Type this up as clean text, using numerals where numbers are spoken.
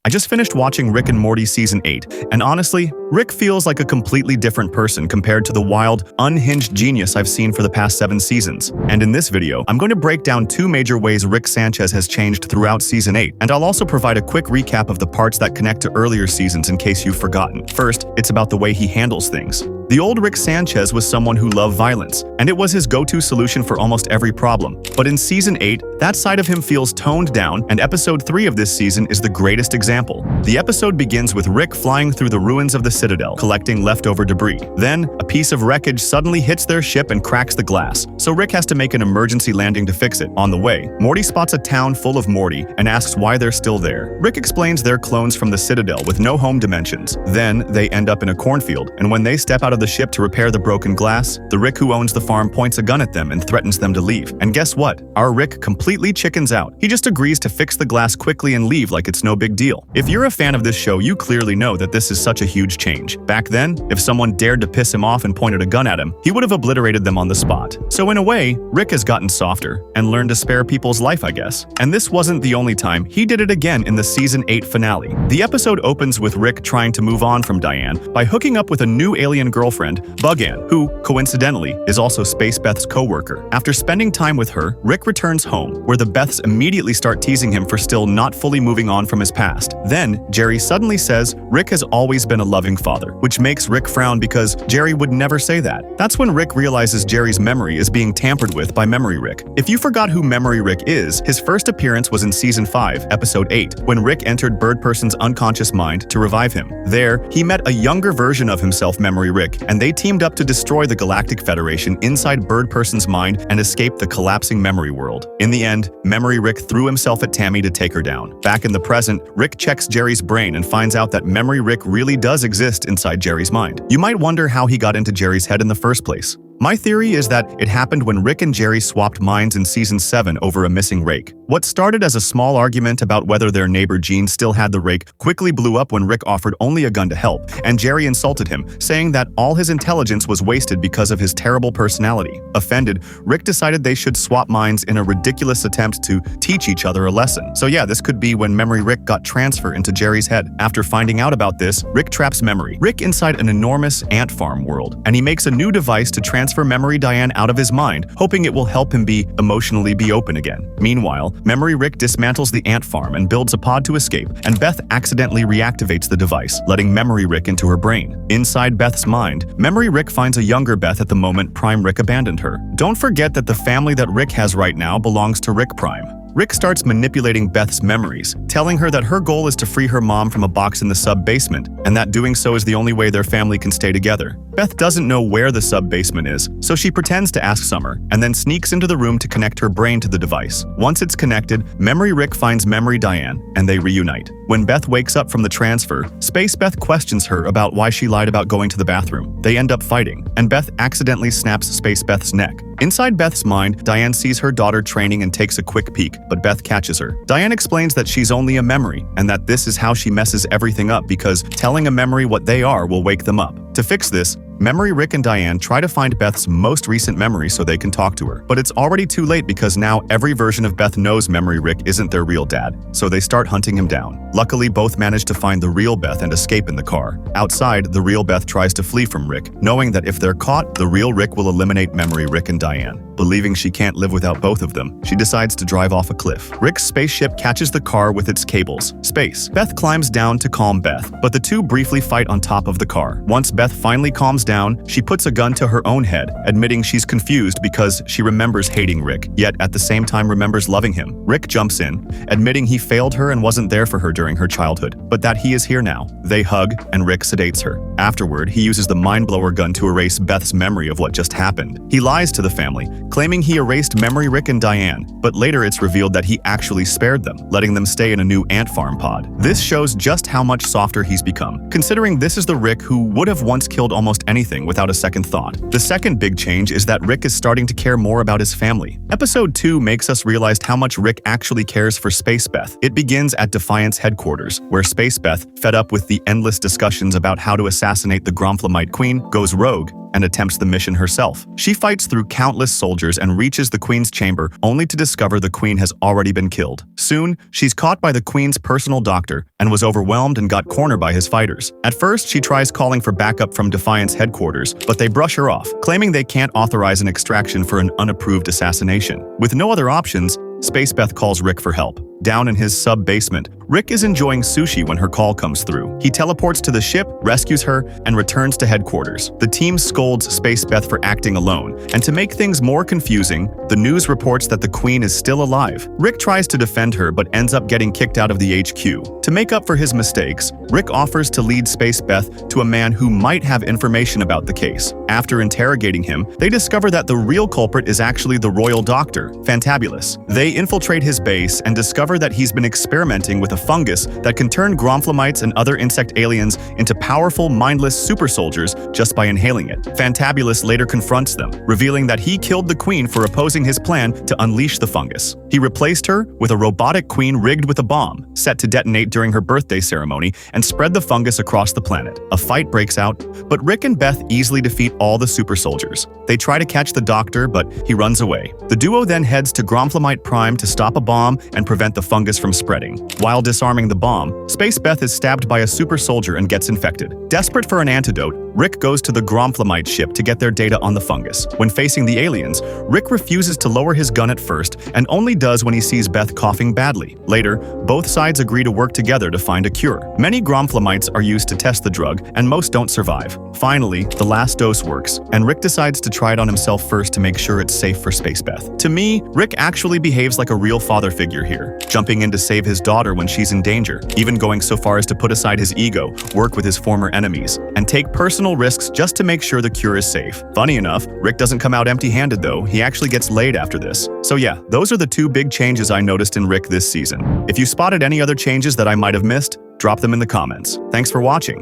I just finished watching Rick and Morty Season 8, and honestly, Rick feels like a completely different person compared to the wild, unhinged genius I've seen for the past 7 seasons. And in this video, I'm going to break down 2 major ways Rick Sanchez has changed throughout Season 8, and I'll also provide a quick recap of the parts that connect to earlier seasons in case you've forgotten. First, it's about the way he handles things. The old Rick Sanchez was someone who loved violence, and it was his go-to solution for almost every problem. But in Season 8, that side of him feels toned down, and Episode 3 of this season is the greatest example. The episode begins with Rick flying through the ruins of the Citadel, collecting leftover debris. Then, a piece of wreckage suddenly hits their ship and cracks the glass, so Rick has to make an emergency landing to fix it. On the way, Morty spots a town full of Morty and asks why they're still there. Rick explains they're clones from the Citadel with no home dimensions. Then, they end up in a cornfield, and when they step out of the ship to repair the broken glass, the Rick who owns the farm points a gun at them and threatens them to leave. And guess what? Our Rick completely chickens out. He just agrees to fix the glass quickly and leave like it's no big deal. If you're a fan of this show, you clearly know that this is such a huge change. Back then, if someone dared to piss him off and pointed a gun at him, he would have obliterated them on the spot. So in a way, Rick has gotten softer and learned to spare people's life, I guess. And this wasn't the only time. He did it again in the Season 8 finale. The episode opens with Rick trying to move on from Diane by hooking up with a new alien girlfriend, Bugan, who, coincidentally, is also Space Beth's co-worker. After spending time with her, Rick returns home, where the Beths immediately start teasing him for still not fully moving on from his past. Then, Jerry suddenly says Rick has always been a loving father, which makes Rick frown because Jerry would never say that. That's when Rick realizes Jerry's memory is being tampered with by Memory Rick. If you forgot who Memory Rick is, his first appearance was in Season 5, Episode 8, when Rick entered Bird Person's unconscious mind to revive him. There, he met a younger version of himself, Memory Rick, and they teamed up to destroy the Galactic Federation inside Bird Person's mind and escape the collapsing memory world. In the end, Memory Rick threw himself at Tammy to take her down. Back in the present, Rick checks Jerry's brain and finds out that Memory Rick really does exist inside Jerry's mind. You might wonder how he got into Jerry's head in the first place. My theory is that it happened when Rick and Jerry swapped minds in Season 7 over a missing rake. What started as a small argument about whether their neighbor Gene still had the rake quickly blew up when Rick offered only a gun to help, and Jerry insulted him, saying that all his intelligence was wasted because of his terrible personality. Offended, Rick decided they should swap minds in a ridiculous attempt to teach each other a lesson. So yeah, this could be when Memory Rick got transferred into Jerry's head. After finding out about this, Rick traps Memory Rick inside an enormous ant farm world, and he makes a new device to transfer Memory Diane out of his mind, hoping it will help him emotionally be open again. Meanwhile, Memory Rick dismantles the ant farm and builds a pod to escape, and Beth accidentally reactivates the device, letting Memory Rick into her brain. Inside Beth's mind, Memory Rick finds a younger Beth at the moment Prime Rick abandoned her. Don't forget that the family that Rick has right now belongs to Rick Prime. Rick starts manipulating Beth's memories, telling her that her goal is to free her mom from a box in the sub-basement, and that doing so is the only way their family can stay together. Beth doesn't know where the sub-basement is, so she pretends to ask Summer, and then sneaks into the room to connect her brain to the device. Once it's connected, Memory Rick finds Memory Diane, and they reunite. When Beth wakes up from the transfer, Space Beth questions her about why she lied about going to the bathroom. They end up fighting, and Beth accidentally snaps Space Beth's neck. Inside Beth's mind, Diane sees her daughter training and takes a quick peek, but Beth catches her. Diane explains that she's only a memory, and that this is how she messes everything up because telling a memory what they are will wake them up. To fix this, Memory Rick and Diane try to find Beth's most recent memory so they can talk to her. But it's already too late because now every version of Beth knows Memory Rick isn't their real dad, so they start hunting him down. Luckily, both manage to find the real Beth and escape in the car. Outside, the real Beth tries to flee from Rick, knowing that if they're caught, the real Rick will eliminate Memory Rick and Diane. Believing she can't live without both of them, she decides to drive off a cliff. Rick's spaceship catches the car with its cables. Beth climbs down to calm Beth, but the two briefly fight on top of the car. Once Beth finally calms down, she puts a gun to her own head, admitting she's confused because she remembers hating Rick, yet at the same time remembers loving him. Rick jumps in, admitting he failed her and wasn't there for her during her childhood, but that he is here now. They hug, and Rick sedates her. Afterward, he uses the mind-blower gun to erase Beth's memory of what just happened. He lies to the family, claiming he erased Memory Rick and Diane, but later it's revealed that he actually spared them, letting them stay in a new ant farm pod. This shows just how much softer he's become, considering this is the Rick who would have once killed almost anything without a second thought. The second big change is that Rick is starting to care more about his family. Episode 2 makes us realize how much Rick actually cares for Space Beth. It begins at Defiance headquarters, where Space Beth, fed up with the endless discussions about how to assassinate the Gromflamite Queen, goes rogue and attempts the mission herself. She fights through countless soldiers and reaches the Queen's chamber only to discover the Queen has already been killed. Soon, she's caught by the Queen's personal doctor and was overwhelmed and got cornered by his fighters. At first, she tries calling for backup from Defiance headquarters, but they brush her off, claiming they can't authorize an extraction for an unapproved assassination. With no other options, Spacebeth calls Rick for help. Down in his sub-basement, Rick is enjoying sushi when her call comes through. He teleports to the ship, rescues her, and returns to headquarters. The team scolds Spacebeth for acting alone, and to make things more confusing, the news reports that the Queen is still alive. Rick tries to defend her but ends up getting kicked out of the HQ. To make up for his mistakes, Rick offers to lead Spacebeth to a man who might have information about the case. After interrogating him, they discover that the real culprit is actually the Royal Doctor, Fantabulous. They infiltrate his base and discover that he's been experimenting with a fungus that can turn Gromflamites and other insect aliens into powerful, mindless super soldiers just by inhaling it. Fantabulous later confronts them, revealing that he killed the Queen for opposing his plan to unleash the fungus. He replaced her with a robotic queen rigged with a bomb, set to detonate during her birthday ceremony, and spread the fungus across the planet. A fight breaks out, but Rick and Beth easily defeat all the super soldiers. They try to catch the Doctor, but he runs away. The duo then heads to Gromflamite Prime to stop a bomb and prevent the fungus from spreading. While disarming the bomb, Spacebeth is stabbed by a super soldier and gets infected. Desperate for an antidote, Rick goes to the Gromflamite ship to get their data on the fungus. When facing the aliens, Rick refuses to lower his gun at first and only does when he sees Beth coughing badly. Later, both sides agree to work together to find a cure. Many Gromflamites are used to test the drug, and most don't survive. Finally, the last dose works, and Rick decides to try it on himself first to make sure it's safe for Spacebeth. To me, Rick actually behaves like a real father figure here, jumping in to save his daughter when she's in danger, even going so far as to put aside his ego, work with his former enemies, and take personal risks just to make sure the cure is safe. Funny enough, Rick doesn't come out empty-handed though, he actually gets laid after this. So yeah, those are the two big changes I noticed in Rick this season. If you spotted any other changes that I might have missed, drop them in the comments. Thanks for watching.